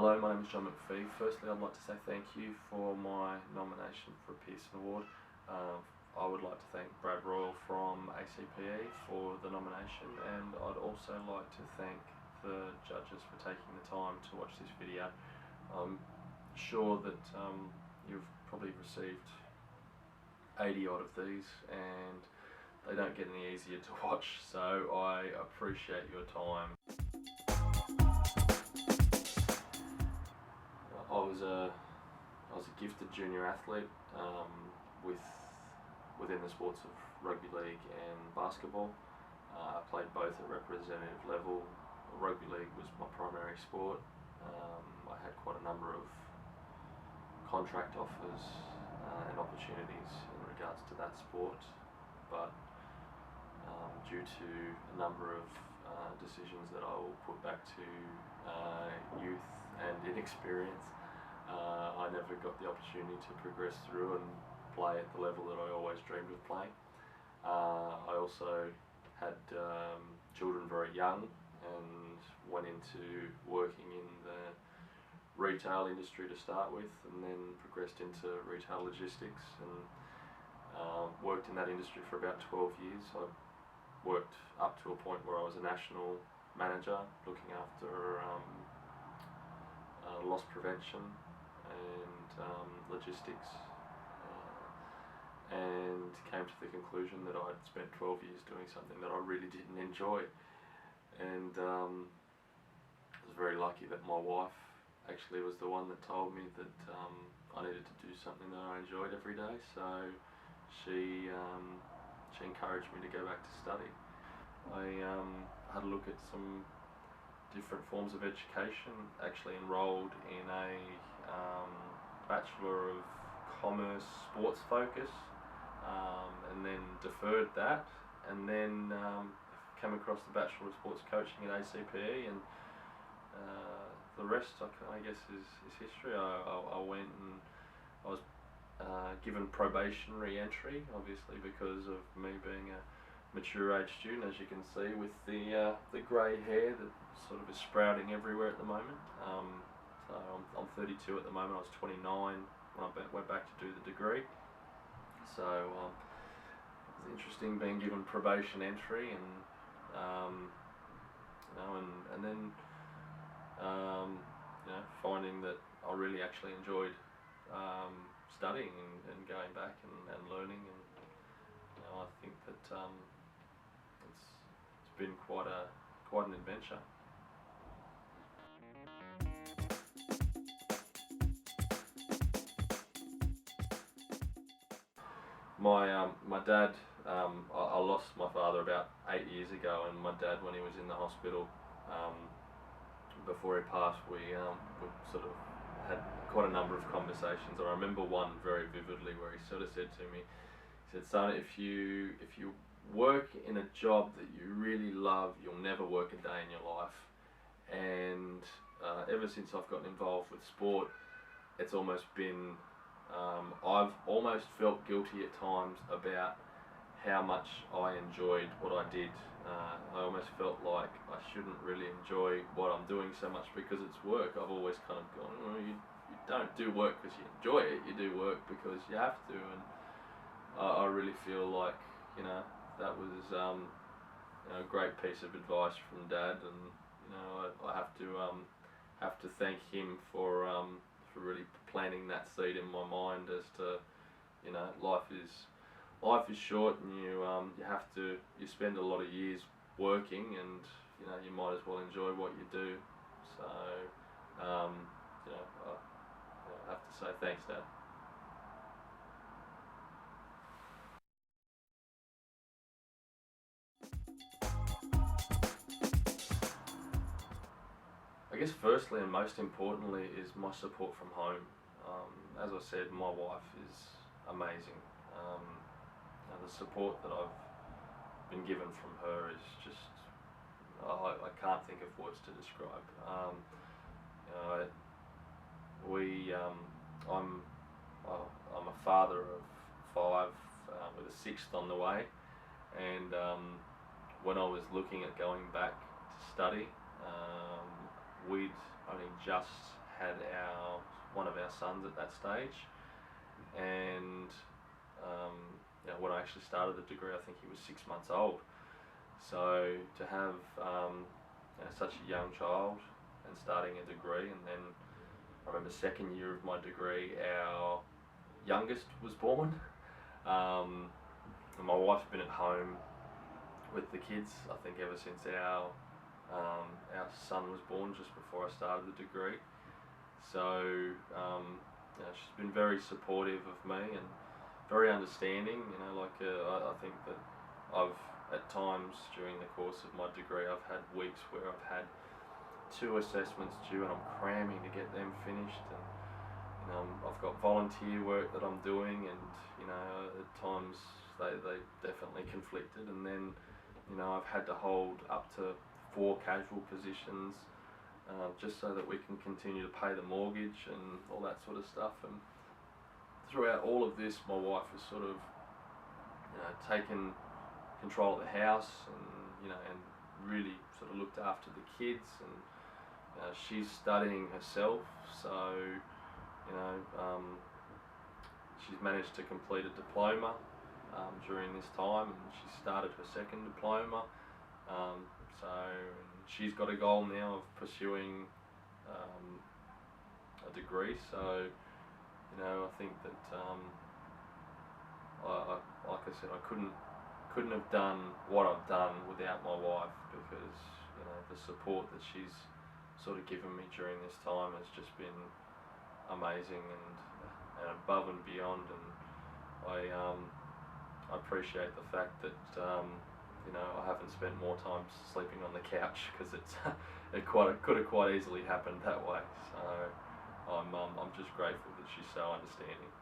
Hello, my name is McPhee. Firstly, I'd like to say thank you for my nomination for a Pearson Award. I would like to thank Brad Royal from ACPE for the nomination, and I'd also like to thank the judges for taking the time to watch this video. I'm sure that you've probably received 80 odd of these, and they don't get any easier to watch, so I appreciate your time. I was a gifted junior athlete within the sports of rugby league and basketball. I played both at representative level. Rugby league was my primary sport. I had quite a number of contract offers and opportunities in regards to that sport, but due to a number of decisions that I will put back to youth and inexperience, I never got the opportunity to progress through and play at the level that I always dreamed of playing. I also had children very young and went into working in the retail industry to start with, and then progressed into retail logistics and worked in that industry for about 12 years. I worked up to a point where I was a national manager looking after loss prevention and logistics, and came to the conclusion that I'd spent 12 years doing something that I really didn't enjoy, and I was very lucky that my wife actually was the one that told me that I needed to do something that I enjoyed every day, so she encouraged me to go back to study. I had a look at some different forms of education, actually enrolled in a Bachelor of Commerce sports focus, and then deferred that, and then came across the Bachelor of Sports Coaching at ACPE, and the rest I guess is history. I went and I was given probationary entry, obviously because of me being a mature age student, as you can see with the grey hair that sort of is sprouting everywhere at the moment. So I'm 32 at the moment. I was 29 when I went back to do the degree. So it was interesting being given probation entry, and and then finding that I really actually enjoyed studying and going back and learning, and I think that it's been quite an adventure. My dad, I lost my father about 8 years ago, and my dad, when he was in the hospital, before he passed, we sort of had quite a number of conversations. I remember one very vividly where he sort of said to me, he said, "Son, if you work in a job that you really love, you'll never work a day in your life." And ever since I've gotten involved with sport, it's almost been, I've almost felt guilty at times about how much I enjoyed what I did. I almost felt like I shouldn't really enjoy what I'm doing so much because it's work. I've always kind of gone, "Oh, you don't do work because you enjoy it, you do work because you have to." And I really feel like, that was a great piece of advice from Dad, and I have to thank him for really planting that seed in my mind as to, life is short, and you spend a lot of years working, and you might as well enjoy what you do. So I have to say thanks, Dad. I guess firstly and most importantly is my support from home. As I said, my wife is amazing. The support that I've been given from her is just, I can't think of words to describe. I'm a father of 5 with a 6th on the way, and when I was looking at going back to study, we'd only just had one of our sons at that stage, and when I actually started the degree, I think he was 6 months old. So to have such a young child and starting a degree, and then I remember second year of my degree, our youngest was born. And my wife's been at home with the kids, I think, ever since our son was born, just before I started the degree. So she's been very supportive of me and very understanding. I think that I've, at times during the course of my degree, I've had weeks where I've had 2 assessments due and I'm cramming to get them finished, and I've got volunteer work that I'm doing, and at times they definitely conflicted, and then I've had to hold up to 4 casual positions just so that we can continue to pay the mortgage and all that sort of stuff. And throughout all of this, my wife has sort of taken control of the house, and really sort of looked after the kids, and she's studying herself, so she's managed to complete a diploma during this time, and she started her second diploma. So she's got a goal now of pursuing a degree. So I think that like I said, I couldn't have done what I've done without my wife, because the support that she's sort of given me during this time has just been amazing and above and beyond. And I appreciate the fact that I haven't spent more time sleeping on the couch, because it could have quite easily happened that way. So I'm just grateful that she's so understanding.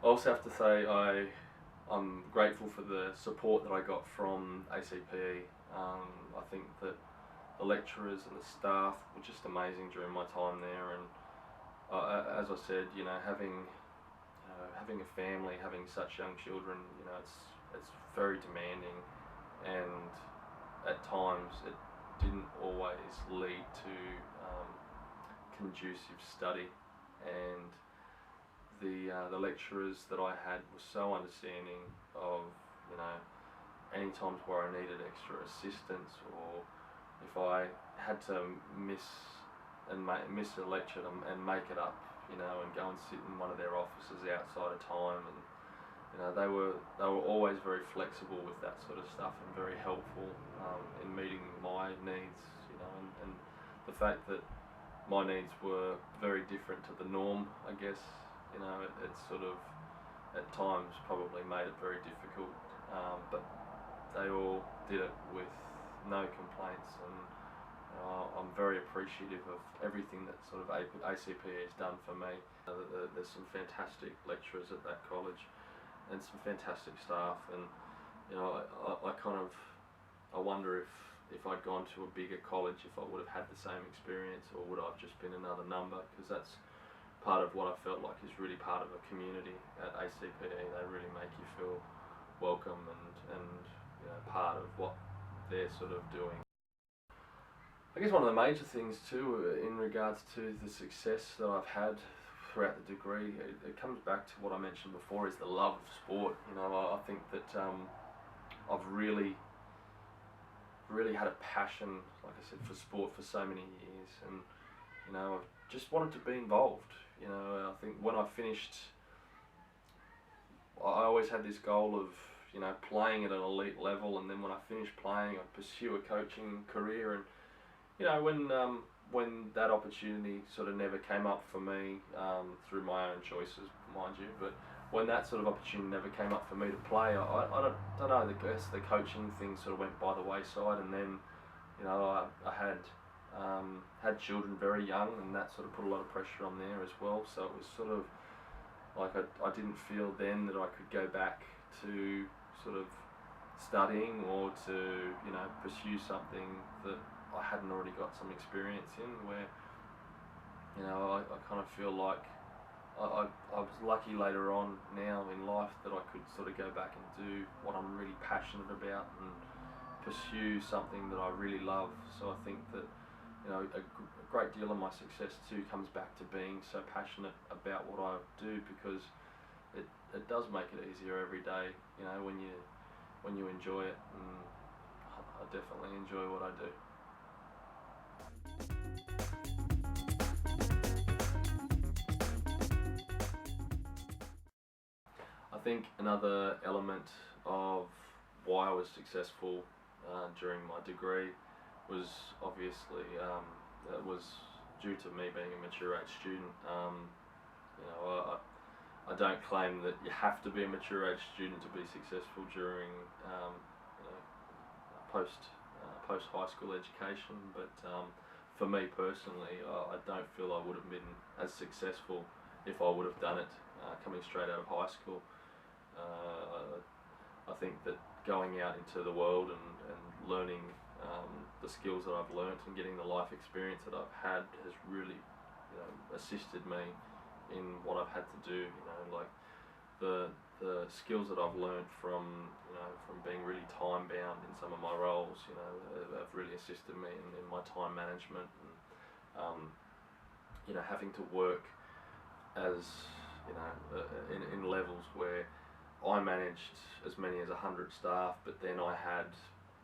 I also have to say I'm grateful for the support that I got from ACPE. I think that the lecturers and the staff were just amazing during my time there, and as I said, having a family, having such young children, it's very demanding, and at times it didn't always lead to conducive study. And the lecturers that I had were so understanding of any times where I needed extra assistance, or if I had to miss a lecture and make it up, and go and sit in one of their offices outside of time, and they were always very flexible with that sort of stuff, and very helpful in meeting my needs, and the fact that my needs were very different to the norm, I guess, it sort of at times probably made it very difficult, but they all did it with no complaints, and I'm very appreciative of everything that sort of ACPE has done for me. There's some fantastic lecturers at that college, and some fantastic staff, and I wonder if I'd gone to a bigger college, if I would have had the same experience, or would I have just been another number, because that's part of what I felt like is really part of a community at ACPE. They really make you feel welcome and part of what they're sort of doing. I guess one of the major things too, in regards to the success that I've had throughout the degree, it comes back to what I mentioned before, is the love of sport. I think that I've really had a passion, like I said, for sport for so many years, and I've just wanted to be involved. I think when I finished, I always had this goal of playing at an elite level, and then when I finished playing, I'd pursue a coaching career. And when that opportunity sort of never came up for me, through my own choices, mind you, but when that sort of opportunity never came up for me to play, I don't know, I guess the coaching thing sort of went by the wayside. And then I had children very young, and that sort of put a lot of pressure on there as well. So it was sort of like I didn't feel then that I could go back to sort of studying, or to pursue something that I hadn't already got some experience in, where I kind of feel like I was lucky later on now in life that I could sort of go back and do what I'm really passionate about and pursue something that I really love. So I think that, you know, a great deal of my success too comes back to being so passionate about what I do, because it does make it easier every day, you know, when you enjoy it, and I definitely enjoy what I do. I think another element of why I was successful during my degree was obviously it was due to me being a mature age student. You know, I don't claim that you have to be a mature age student to be successful during you know, post high school education, but for me personally, I don't feel I would have been as successful if I would have done it coming straight out of high school. I think that going out into the world and learning the skills that I've learnt and getting the life experience that I've had has really, you know, assisted me in what I've had to do. You know, like the skills that I've learnt from, you know, from being really time bound in some of my roles, you know, have really assisted me in my time management, and you know, having to work as, you know, in levels where I managed as many as 100 staff, but then I had,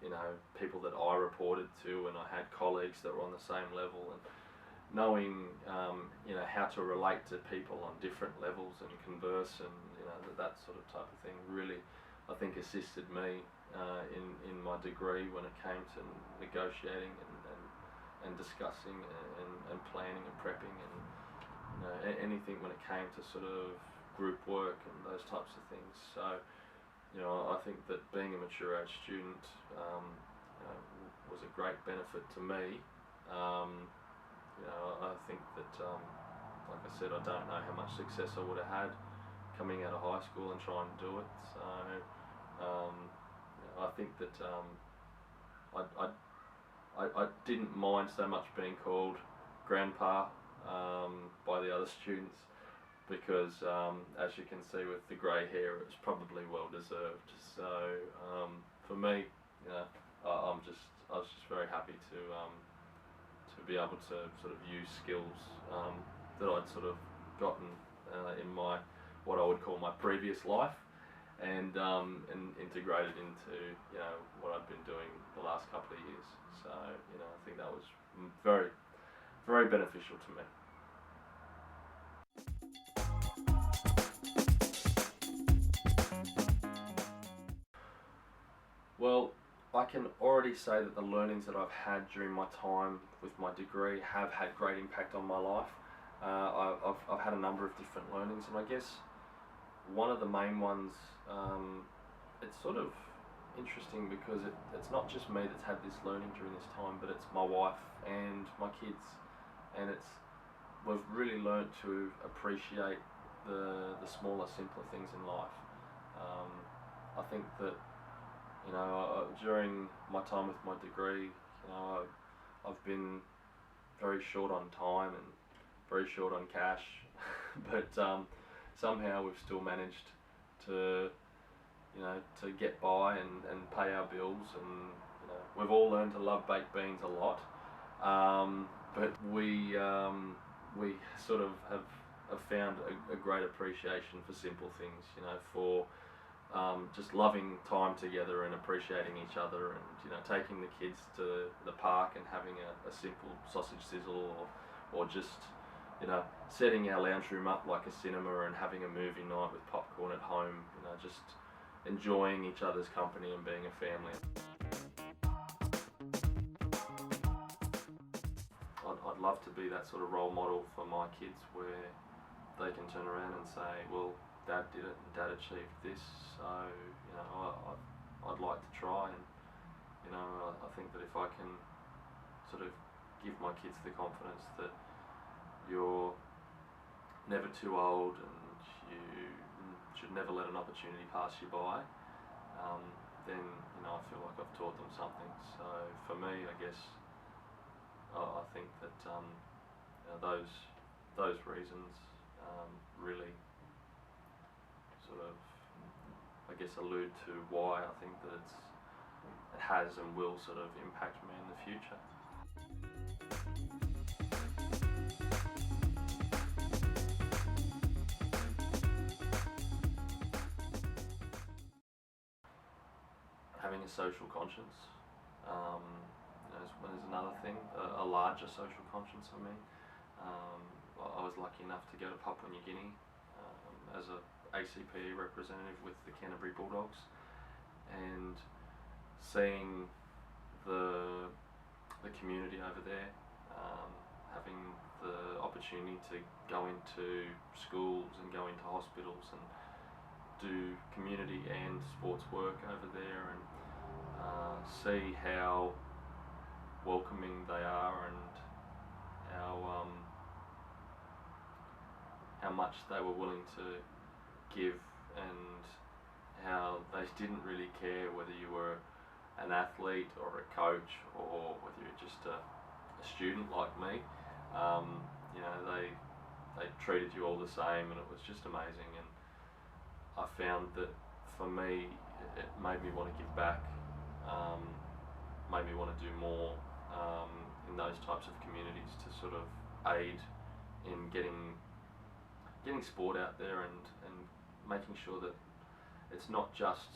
you know, people that I reported to, and I had colleagues that were on the same level, and knowing, you know, how to relate to people on different levels and converse, and you know, that sort of type of thing really, I think, assisted me in my degree when it came to negotiating and discussing and planning and prepping, and you know, anything when it came to sort of group work and those types of things. So, you know, I think that being a mature age student you know, was a great benefit to me. You know, I think that, like I said, I don't know how much success I would have had coming out of high school and trying to do it. So, you know, I think that I didn't mind so much being called grandpa by the other students, because as you can see with the grey hair, it's probably well deserved. So for me, you know, I was just very happy to be able to sort of use skills that I'd sort of gotten in my, what I would call my previous life, and integrated into, you know, what I've been doing the last couple of years. So, you know, I think that was very, very beneficial to me. Well, I can already say that the learnings that I've had during my time with my degree have had great impact on my life. I've had a number of different learnings, and I guess one of the main ones, it's sort of interesting because it's not just me that's had this learning during this time, but it's my wife and my kids, and we've really learnt to appreciate the smaller, simpler things in life. I think that, you know, during my time with my degree, you know, I've been very short on time and very short on cash, but somehow we've still managed to, you know, to get by and pay our bills, and you know, we've all learned to love baked beans a lot, but we sort of have found a great appreciation for simple things, you know, for just loving time together and appreciating each other, and you know, taking the kids to the park and having a simple sausage sizzle, or just, you know, setting our lounge room up like a cinema and having a movie night with popcorn at home, you know, just enjoying each other's company and being a family. I'd love to be that sort of role model for my kids, where they can turn around and say, well, Dad did it and Dad achieved this, so, you know, I'd like to try. And you know, I think that if I can sort of give my kids the confidence that you're never too old and you should never let an opportunity pass you by, then, you know, I feel like I've taught them something. So for me, I guess, I think that you know, those reasons really sort of, I guess, allude to why I think that it has and will sort of impact me in the future. Having a social conscience, is another thing, a larger social conscience for me. I was lucky enough to go to Papua New Guinea as a ACP representative with the Canterbury Bulldogs, and seeing the community over there, having the opportunity to go into schools and go into hospitals and do community and sports work over there, and see how welcoming they are and how much they were willing to give, and how they didn't really care whether you were an athlete or a coach or whether you're just a student like me. They treated you all the same, and it was just amazing. And I found that for me, it made me want to give back, made me want to do more in those types of communities to sort of aid in getting sport out there, and making sure that it's not just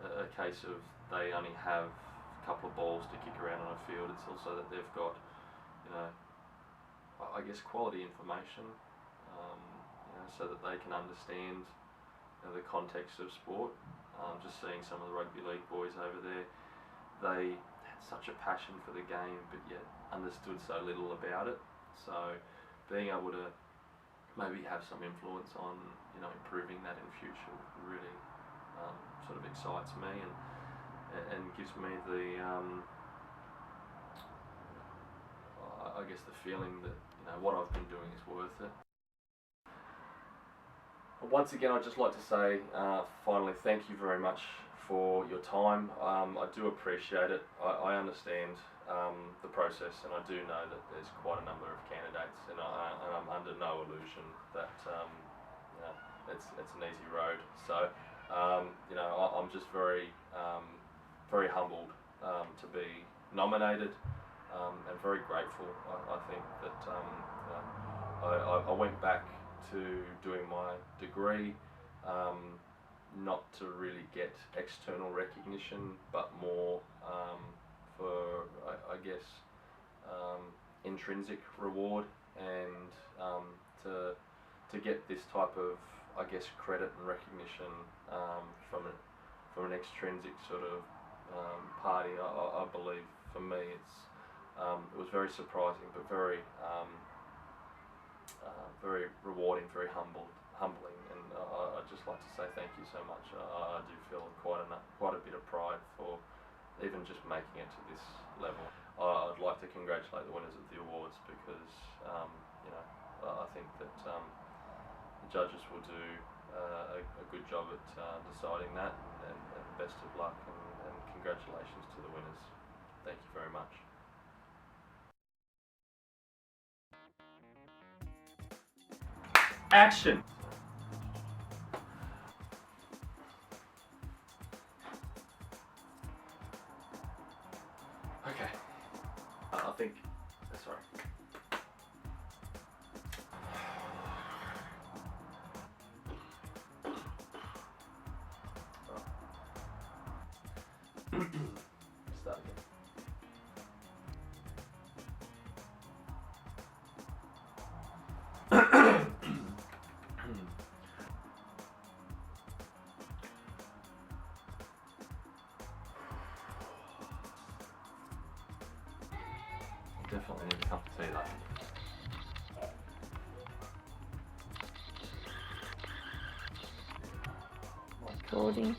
a case of they only have a couple of balls to kick around on a field. It's also that they've got, I guess, quality information, so that they can understand the context of sport. Just seeing some of the rugby league boys over there, they had such a passion for the game, but yet understood so little about it. So being able to maybe have some influence on improving that in future really sort of excites me, and gives me the I guess the feeling that what I've been doing is worth it. Once again, I'd just like to say finally, thank you very much for your time. I do appreciate it. I understand the process, and I do know that there's quite a number of candidates, and I'm under no illusion that it's an easy road. So I'm just very humbled to be nominated, and very grateful. I think that I went back to doing my degree, not to really get external recognition, but more for, I guess, intrinsic reward, and to get this type of, I guess, credit and recognition from an extrinsic sort of party. I believe for me it was very surprising, but very rewarding, very humbling, and I'd just like to say thank you so much. I do feel quite a bit of pride for even just making it to this level. I'd like to congratulate the winners of the awards, because I think that the judges will do a good job at deciding that, and best of luck, and congratulations to the winners. Thank you very much. Action! Okay. I think, sorry. Start again. Definitely need a cup of tea though. Recording.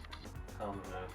Calm the nerves.